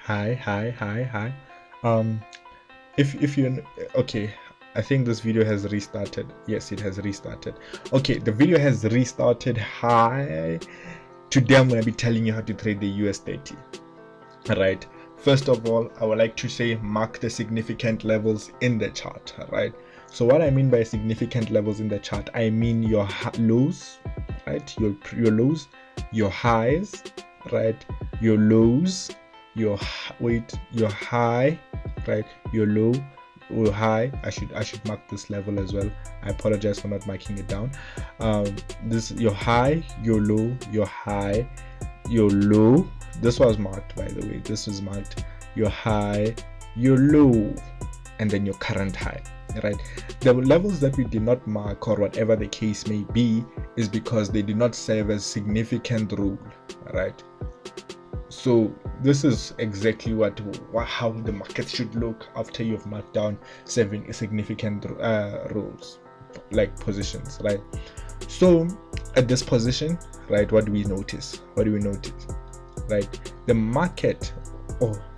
Hi. Um, if you okay, I think this video has restarted. Yes, it has restarted. Okay, the video has restarted. Hi. Today I'm gonna be telling you how to trade the US30. Alright. First of all, I would like to say mark the significant levels in the chart. Alright. So what I mean by significant levels in the chart, I mean your lows, right? Your lows, your highs, right? Your lows, your your high, right? Your low, your high. I should mark this level as well. I apologize for not marking it down. This your high, your low, your high, your low. This was marked, by the way. This was marked your high, your low, and then your current high, right? The levels that we did not mark, or whatever the case may be, is because they did not serve as significant rule, right? So this is exactly how the market should look after you've marked down 7 significant rules, like positions, right? So at this position, right, what do we notice? Right, the market,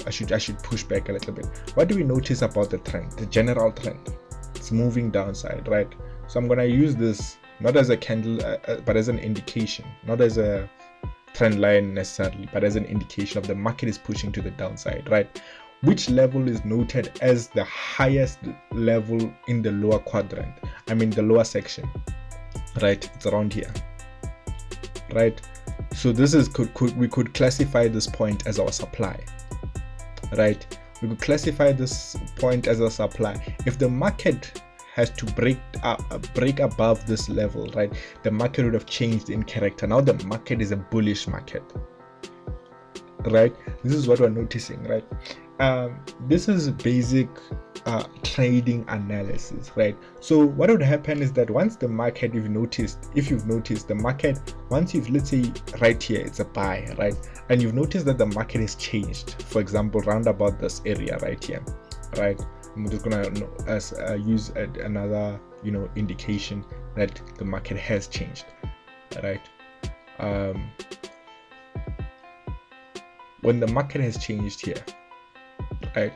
I should push back a little bit. What do we notice about the trend, the general trend? It's moving downside, right? So I'm gonna use this not as a candle, but as an indication, not as a trend line necessarily, but as an indication of the market is pushing to the downside, right? Which level is noted as the highest level in the lower quadrant? I mean the lower section, right? It's around here, right? So this is we could classify this point as our supply, right? We could classify this point as a supply. If the market has to break above this level, right, the market would have changed in character. Now the market is a bullish market, right? This is what we're noticing, right? This is basic trading analysis, right? So what would happen is that once the market, if you've noticed the market, once let's say right here it's a buy, right, and you've noticed that the market has changed, for example round about this area right here, right? I'm just gonna use another indication that the market has changed, right? When the market has changed here, right,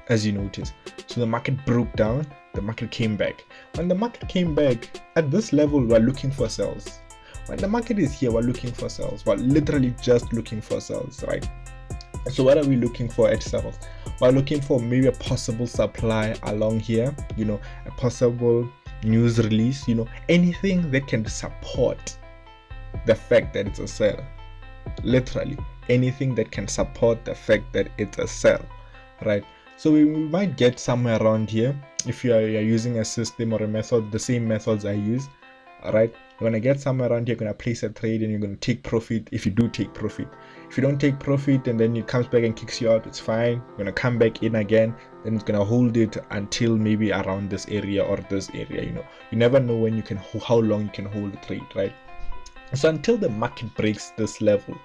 as you notice, so the market broke down, the market came back. When the market came back at this level, we're looking for sales. When the market is here, we're looking for sales. We're literally just looking for sales, right? So what are we looking for at sales? We're looking for maybe a possible supply along here, a possible news release, anything that can support the fact that it's a sell. Literally anything that can support the fact that it's a sell, right? So we might get somewhere around here if you're using a system or a method, the same methods I use. All right, you're gonna get somewhere around here, you're gonna place a trade and you're gonna take profit. If you do take profit, if you don't take profit and then it comes back and kicks you out, it's fine. You're gonna come back in again, then it's gonna hold it until maybe around this area or this area. You never know when you can, how long you can hold the trade, right? So until the market breaks this level,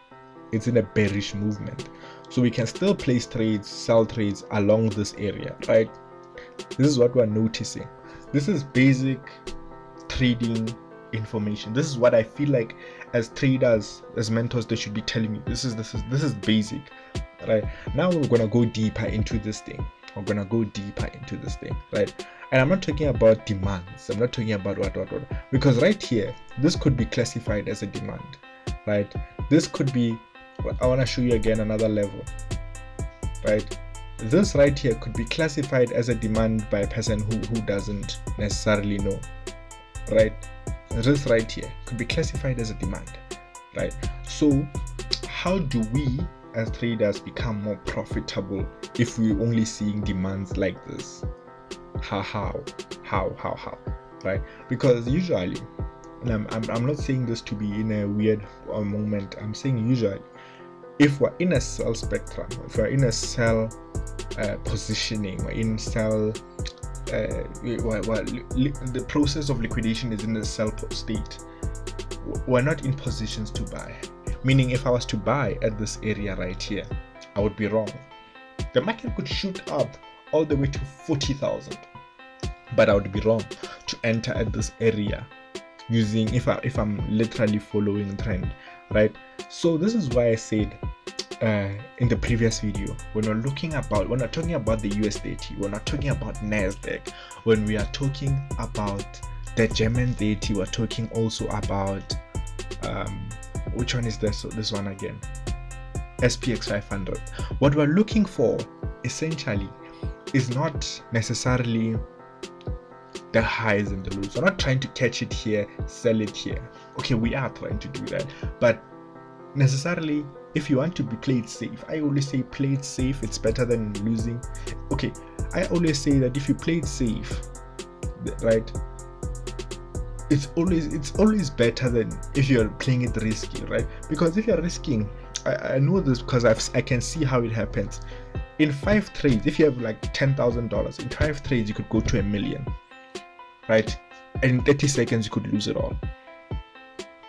it's in a bearish movement. So we can still place trades, sell trades along this area, right? This is what we're noticing. This is basic trading information. This is what I feel like as traders, as mentors, they should be telling you. This is basic, right? Now we're gonna go deeper into this thing. Right? And I'm not talking about demands. I'm not talking about what. Because right here, this could be classified as a demand, right? This could be, I want to show you again another level, right? This right here could be classified as a demand by a person who doesn't necessarily know, right? This right here could be classified as a demand, right? So how do we as traders become more profitable if we're only seeing demands like this? How, right? Because usually, and I'm not saying this to be in a weird moment, I'm saying usually, if we're in a sell spectrum, if we're in a sell positioning, or in sell, the process of liquidation is in the sell state, we're not in positions to buy. Meaning, if I was to buy at this area right here, I would be wrong. The market could shoot up all the way to 40,000, but I would be wrong to enter at this area using, if I'm literally following trend, right? So this is why I said in the previous video, when we're talking about the US30, we're not talking about NASDAQ. When we are talking about the German 30, we're talking also about which one is this one again? SPX 500. What we're looking for essentially is not necessarily the highs and the lows. We're not trying to catch it here, sell it here. Okay, we are trying to do that, but necessarily, if you want to be played safe, I always say play it safe, it's better than losing. Okay, I always say that if you play it safe, right, it's always better than if you're playing it risky, right? Because if you're risking, I know this because I can see how it happens. In 5 trades, if you have like $10,000, in 5 trades you could go to $1 million, right? And in 30 seconds you could lose it all,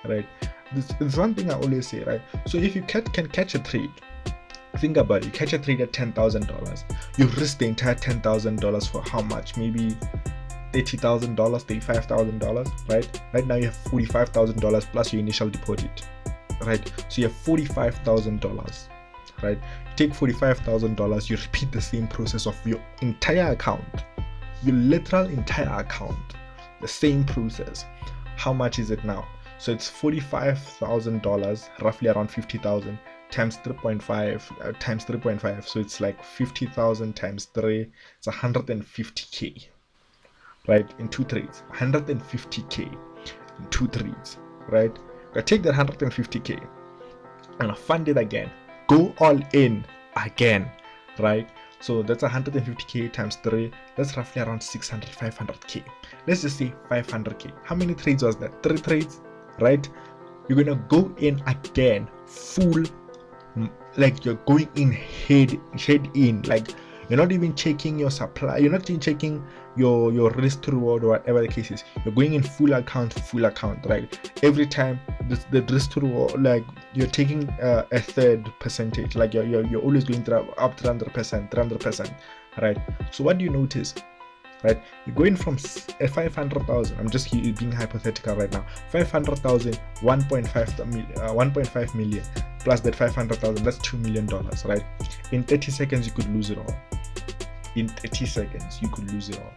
right? This is one thing I always say, right? So if you can catch a trade, think about it. You catch a trade at $10,000, you risk the entire $10,000 for how much? Maybe $30,000, $35,000, right? Right now you have $45,000 plus your initial deposit, right? So you have $45,000, right? You take $45,000, you repeat the same process of your entire account, your literal entire account, the same process. How much is it now? So it's $45,000, roughly around 50,000 times 3.5 times 3.5. So it's like 50,000 times 3. It's 150k, right? In 2 trades, 150k in 2 trades, right? I take that 150k and I fund it again. Go all in again, right? So that's 150k times 3. That's roughly around 600, 500k. Let's just say 500k. How many trades was that? 3 trades. Right, you're gonna go in again full, like you're going in head in, like you're not even checking your supply, you're not even checking your risk to reward or whatever the case is. You're going in full account, right? Every time the risk to reward, like you're taking a third percentage, like you're always going up 300%, right? So what do you notice? Right, you're going from 500,000. I'm just being hypothetical right now. 500,000, 1.5 million plus that 500,000. That's $2 million, right? In 30 seconds, you could lose it all. In 30 seconds, you could lose it all,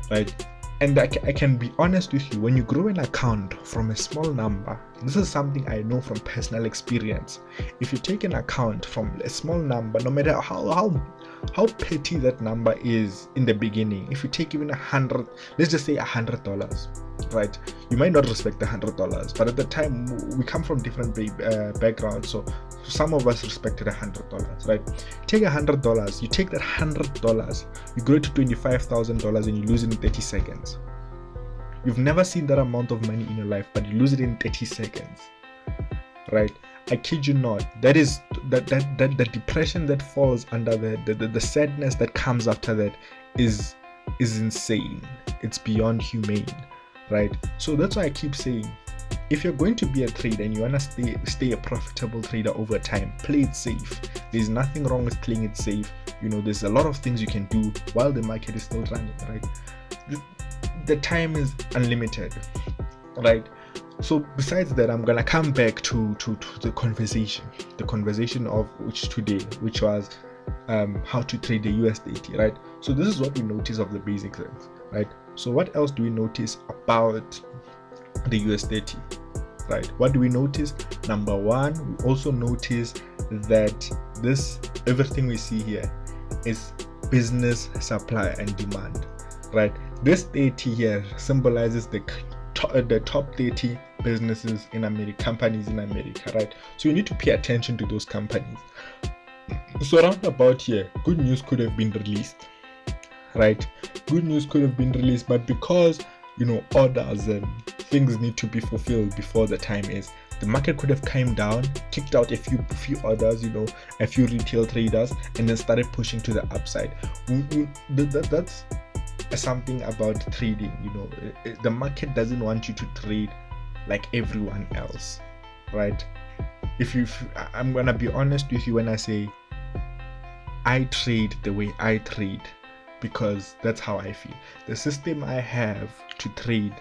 right? And I can be honest with you. When you grow an account from a small number, this is something I know from personal experience. If you take an account from a small number, no matter how petty that number is in the beginning, if you take even 100, let's just say $100, right? You might not respect the $100, but at the time we come from different backgrounds, so some of us respected $100, right? Take $100, you take that $100, you grow to $25,000 and you lose it in 30 seconds. You've never seen that amount of money in your life, but you lose it in 30 seconds, right? I kid you not. That is the depression that falls under the sadness that comes after that is insane. It's beyond humane, right? So that's why I keep saying, if you're going to be a trader and you want to stay a profitable trader over time, play it safe. There's nothing wrong with playing it safe. You know, there's a lot of things you can do while the market is still running, right? The time is unlimited, right? So besides that, I'm gonna come back to the conversation of which was how to trade the US30, right? So this is what we notice of the basic things, right? So what else do we notice about the US30, right? What do we notice? Number one, we also notice that everything we see here is business supply and demand, right? This 30 here symbolizes the top 30 businesses in America, companies in America, right? So you need to pay attention to those companies. So around about here, good news could have been released, right? Good news could have been released, but because, you know, orders and things need to be fulfilled before the time is, the market could have come down, kicked out a few orders, you know, a few retail traders, and then started pushing to the upside. That's something about trading, you know. The market doesn't want you to trade like everyone else, right? I'm gonna be honest with you when I say I trade the way I trade, because that's how I feel. The system I have to trade,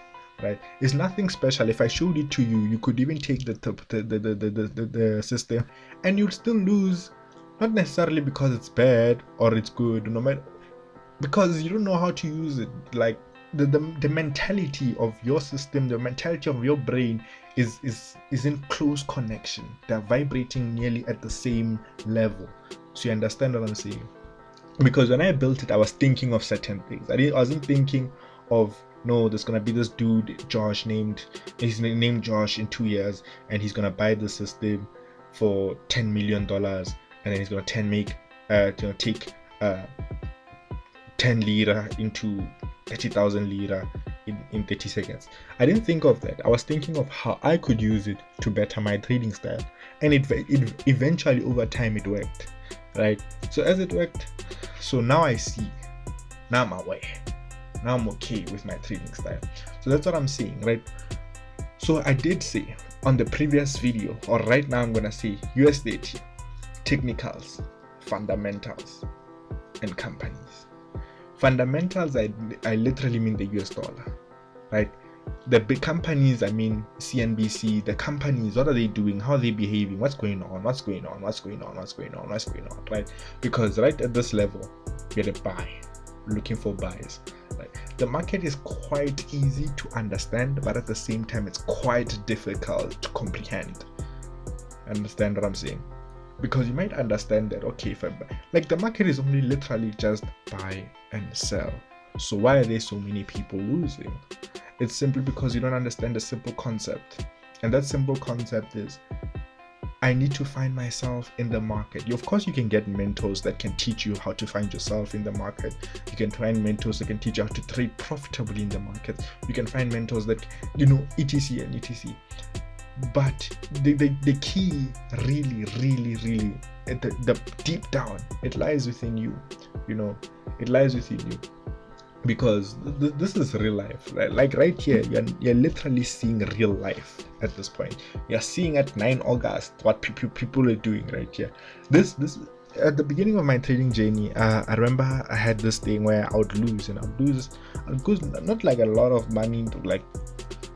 right? It's nothing special. If I showed it to you, you could even take the system and you'd still lose, not necessarily because it's bad or it's good, no matter, because you don't know how to use it. Like the mentality of your system, the mentality of your brain is in close connection. They're vibrating nearly at the same level. So you understand what I'm saying? Because when I built it, I was thinking of certain things. I wasn't thinking of, no, there's gonna be this dude Josh he's named Josh in 2 years, and he's gonna buy the system for $10 million, and then he's gonna take 10 lira into 30,000 lira in 30 seconds. I didn't think of that. I was thinking of how I could use it to better my trading style, and it eventually over time it worked, right? So as it worked, so now I see, now I'm aware, now I'm okay with my trading style. So that's what I'm saying, right? So I did say on the previous video, or right now I'm gonna say US30, technicals, fundamentals, and companies. Fundamentals, I literally mean the US dollar, right? The big companies, I mean CNBC, the companies, what are they doing? How are they behaving? What's going on, right? Because right at this level, you're a buy, looking for buys, right? The market is quite easy to understand, but at the same time, it's quite difficult to comprehend. Understand what I'm saying? Because you might understand that, okay, if like the market is only literally just buy and sell. So why are there so many people losing? It's simply because you don't understand the simple concept. And that simple concept is, I need to find myself in the market. Of course, you can get mentors that can teach you how to find yourself in the market. You can find mentors that can teach you how to trade profitably in the market. You can find mentors that, etc and etc. But the key really at the deep down, it lies within you. It lies within you. Because this is real life, right? Like right here, you're literally seeing real life at this point. You're seeing at 9 August what people are doing right here. This at the beginning of my trading journey, I remember I had this thing where I would lose, and I'd lose not like a lot of money,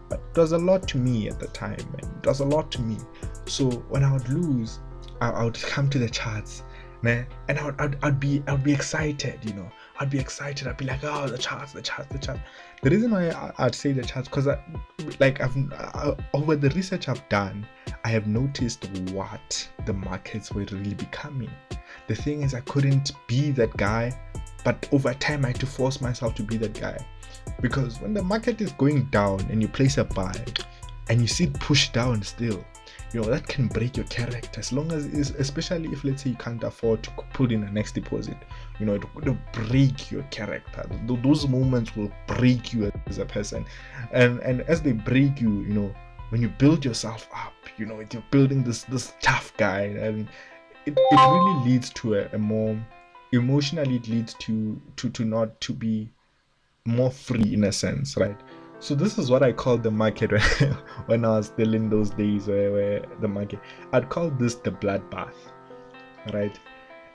but it was a lot to me at the time, man. It was a lot to me. So when I would lose, I would come to the charts, man, and I'd be excited, I'd be excited. I'd be like, oh, the charts. The reason why I'd say the charts, because over the research I've done, I have noticed what the markets were really becoming. The thing is, I couldn't be that guy, but over time I had to force myself to be that guy. Because when the market is going down and you place a buy and you see it push down still, that can break your character, as long as especially if, let's say, you can't afford to put in a next deposit. It will break your character. Those moments will break you as a person, and as they break you, when you build yourself up, you're building this tough guy, and it really leads to a more emotionally, it leads to not to be more free in a sense, right? So this is what I call the market when I was still in those days where the market, I'd call this the bloodbath, right?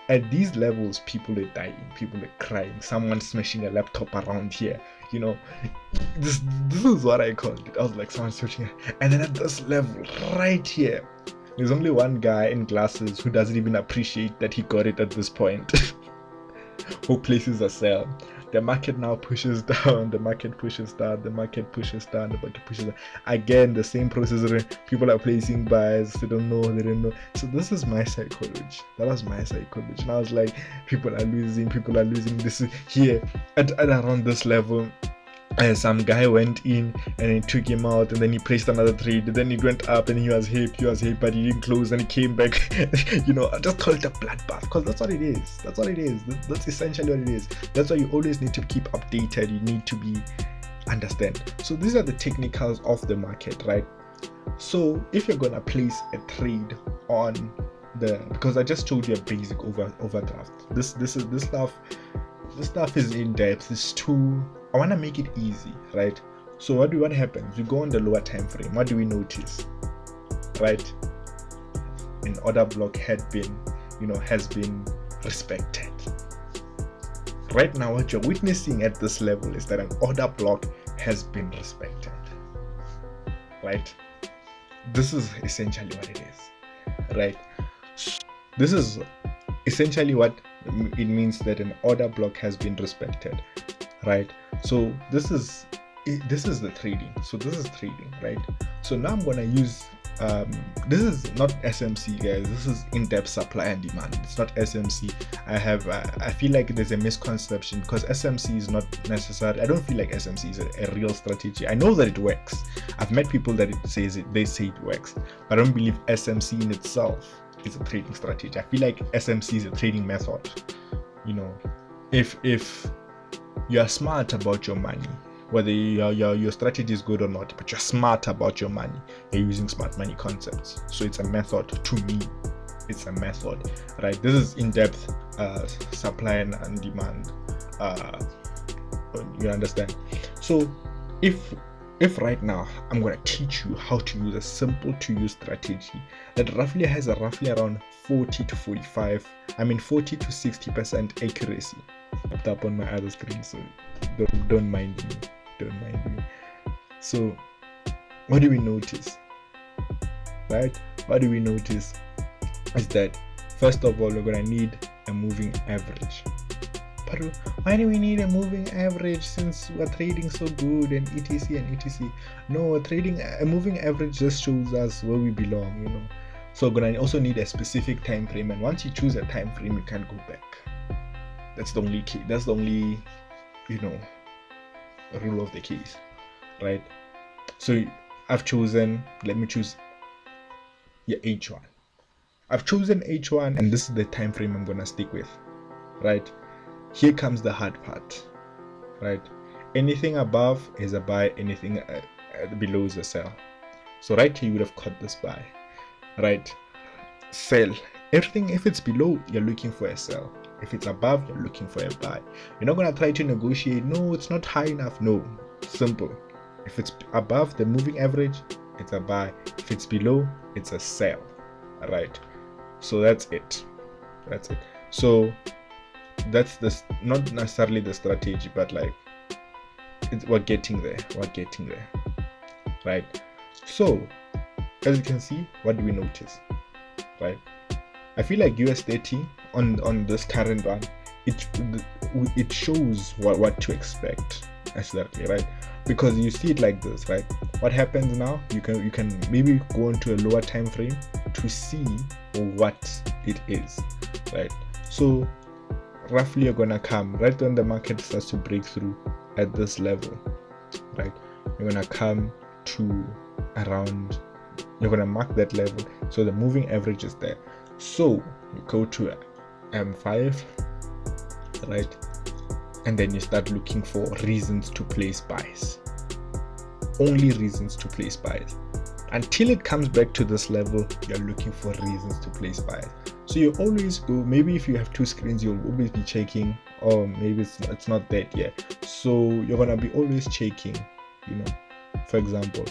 At these levels, people are dying, people are crying, someone's smashing a laptop around here, this is what I called it. I was like, someone's switching, and then at this level right here, there's only one guy in glasses who doesn't even appreciate that he got it at this point. Who places a sell. The market now pushes down, the market pushes down, the market pushes down, the market pushes down. Again, the same process. People are placing buys, they don't know. So this is my psychology. That was my psychology. And I was like, people are losing. This is here at around this level. Some guy went in and he took him out, and then he placed another trade, and then he went up and he was hip, but he didn't close, and he came back. I just call it a bloodbath, because that's what it is. That's essentially what it is. That's why you always need to keep updated. You need to understand. So these are the technicals of the market, right? So if you're gonna place a trade on because I just told you a basic overdraft. This stuff is in depth. It's too. I want to make it easy, right? So what happens? We go on the lower time frame. What do we notice, right? An order block has been respected. Right now, what you're witnessing at this level is that an order block has been respected. right? This is essentially what it is, right? This is essentially what it means that an order block has been respected, right? So this is the trading. So this is trading, right? So now I'm gonna use this is not SMC, guys. This is in-depth supply and demand. It's not SMC. I feel like there's a misconception because SMC is not necessary. I don't feel like SMC is a real strategy. I know that it works. I've met people that they say it works, but I don't believe SMC in itself is a trading strategy. I feel like SMC is a trading method. You know, if you are smart about your money, whether your strategy is good or not, but you're smart about your money, you're using smart money concepts. So it's a method. To me, it's a method, right? This is in-depth supply and demand. You understand? So if right now I'm going to teach you how to use a simple to use strategy that roughly has around 40 to 60% accuracy. Up on my other screen, so don't mind me. So what do we notice, right? What do we notice is that first of all, we're gonna need a moving average. But why do we need a moving average since we're trading so good and etc? No, a moving average just shows us where we belong, you know. So we're gonna also need a specific time frame, and once you choose a time frame, you can't go back. That's the only key. That's the only, rule of the case, right? So I've chosen, let me choose H1. I've chosen H1, and this is the time frame I'm gonna stick with, right? Here comes the hard part, right? Anything above is a buy, anything below is a sell. So right here you would have caught this buy, right? Sell. Everything, if it's below, you're looking for a sell. If it's above, you're looking for a buy. You're not gonna try to negotiate. No, it's not high enough. No, simple. If it's above the moving average, it's a buy. If it's below, it's a sell. All right. So that's it. So that's not necessarily the strategy, but like we're getting there. Right. So as you can see, what do we notice? Right. I feel like US30 on this current one, it shows what to expect exactly, right? Because you see it like this, right? What happens now? You can maybe go into a lower time frame to see what it is, right? So roughly you're gonna come right when the market starts to break through at this level, right? You're gonna come to around, you're gonna mark that level, so the moving average is there. So you go to M5, right? And then you start looking for reasons to place buys. Only reasons to place buys. Until it comes back to this level, you're looking for reasons to place buys. So you always go, maybe if you have two screens, you'll always be checking, or maybe it's not that yet. So you're gonna be always checking, for example,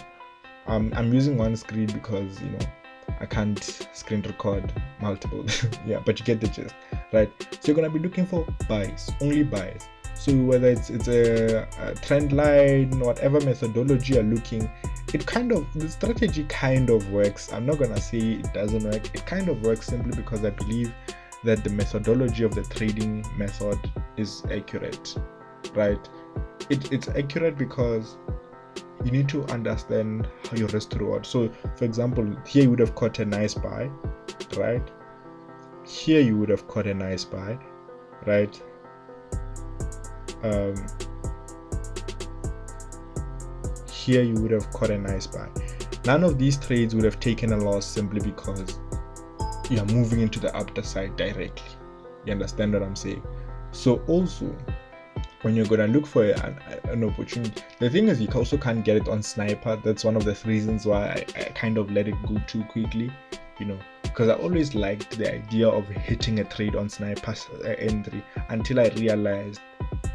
I'm using one screen because I can't screen record multiple. Yeah, but you get the gist, right? So you're gonna be looking for buys, only buys. So whether it's a trend line, whatever methodology you're looking, the strategy kind of works. I'm not gonna say it doesn't work. It kind of works simply because I believe that the methodology of the trading method is accurate, right? It's accurate because you need to understand how your risk to reward. So for example, here you would have caught a nice buy, right? Here you would have caught a nice buy, right? Here you would have caught a nice buy. None of these trades would have taken a loss simply because you're moving into the upper side directly. You understand what I'm saying? So also, when you're gonna look for an opportunity, the thing is you also can't get it on sniper. That's one of the reasons why I kind of let it go too quickly, because I always liked the idea of hitting a trade on sniper entry until I realized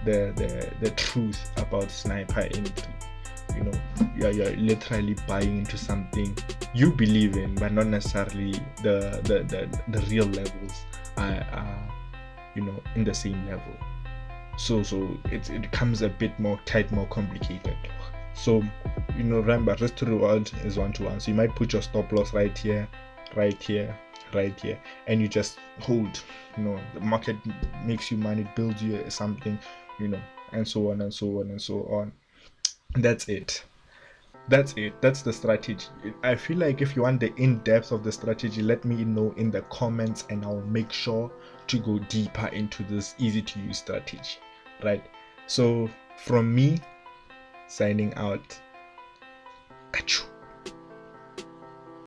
the truth about sniper entry. You're literally buying into something you believe in, but not necessarily the real levels are in the same level. So it becomes a bit more tight, more complicated. So remember, risk to reward is 1-to-1. So you might put your stop loss right here, right here, right here, and you just hold. The market makes you money, builds you something, and so on and so on and so on. That's it. That's the strategy. I feel like if you want the in-depth of the strategy, let me know in the comments, and I'll make sure to go deeper into this easy to use strategy, right? So from me, signing out. Achoo.